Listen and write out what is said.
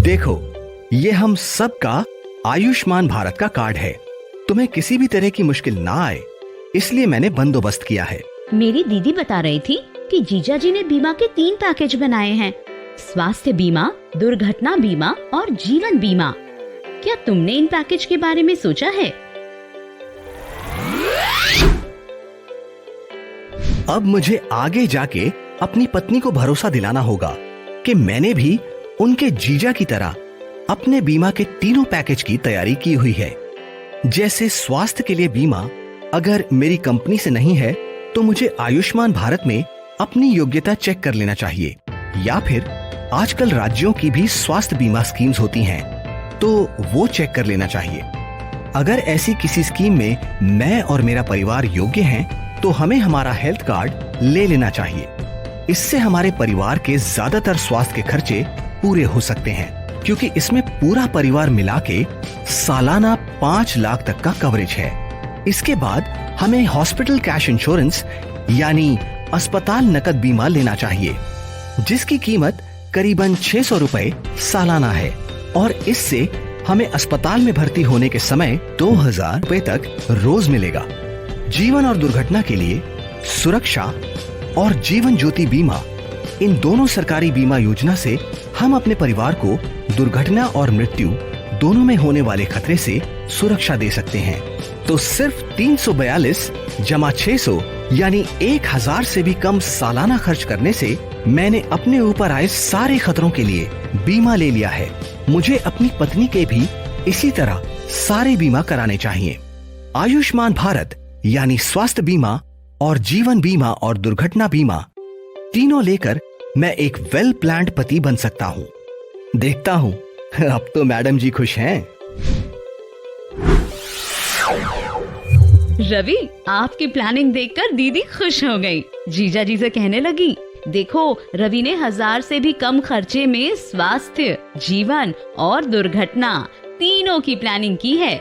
देखो, ये हम सबका आयुष्मान भारत का कार्ड है। तुम्हें किसी भी तरह की मुश्किल ना आए, इसलिए मैंने बंदोबस्त किया है। मेरी दीदी बता रही थी कि जीजा जी ने बीमा के 3 पैकेज बनाए हैं, स्वास्थ्य बीमा, दुर्घटना बीमा और जीवन बीमा। क्या तुमने इन पैकेज के बारे में सोचा है? अब मुझे आगे जाके अपनी पत्नी को भरोसा दिलाना होगा कि मैंने भी उनके जीजा की तरह अपने बीमा के तीनों पैकेज की तैयारी की हुई है। जैसे स्वास्थ्य के लिए बीमा अगर मेरी कंपनी से नहीं है तो मुझे आयुष्मान भारत में अपनी योग्यता चेक कर लेना चाहिए, या फिर आजकल राज्यों की भी स्वास्थ्य बीमा स्कीम्स होती हैं, तो वो चेक कर लेना चाहिए। अगर ऐसी किसी स्कीम में मैं और मेरा परिवार योग्य हैं, तो हमें हमारा हेल्थ कार्ड ले लेना चाहिए। इससे हमारे परिवार के ज्यादातर स्वास्थ्य के खर्चे पूरे हो सकते हैं, क्योंकि इसमें पूरा परिवार मिला के सालाना 5 लाख तक का कवरेज है। इसके बाद हमें हॉस्पिटल कैश इंश्योरेंस यानी अस्पताल नकद बीमा लेना चाहिए, जिसकी कीमत करीबन 600 रुपए सालाना है, और इससे हमें अस्पताल में भर्ती होने के समय 2000 रुपए तक रोज मिलेगा। जीवन और दुर्घटना के लिए सुरक्षा और जीवन ज्योति बीमा, इन दोनों सरकारी बीमा योजना से हम अपने परिवार को दुर्घटना और मृत्यु दोनों में होने वाले खतरे से सुरक्षा दे सकते हैं। तो सिर्फ 342 जमा 600 यानी 1000 से भी कम सालाना खर्च करने से मैंने अपने ऊपर आए सारे खतरों के लिए बीमा ले लिया है। मुझे अपनी पत्नी के भी इसी तरह सारे बीमा कराने चाहिए। आयुष्मान भारत यानी स्वास्थ्य बीमा और जीवन बीमा और दुर्घटना बीमा तीनों लेकर मैं एक वेल प्लान्ड पति बन सकता हूँ। देखता हूँ अब तो मैडम जी खुश हैं। रवि, आपकी प्लानिंग देखकर दीदी खुश हो गई। जीजा जी से कहने लगी, देखो रवि ने 1000 से भी कम खर्चे में स्वास्थ्य, जीवन और दुर्घटना तीनों की प्लानिंग की है।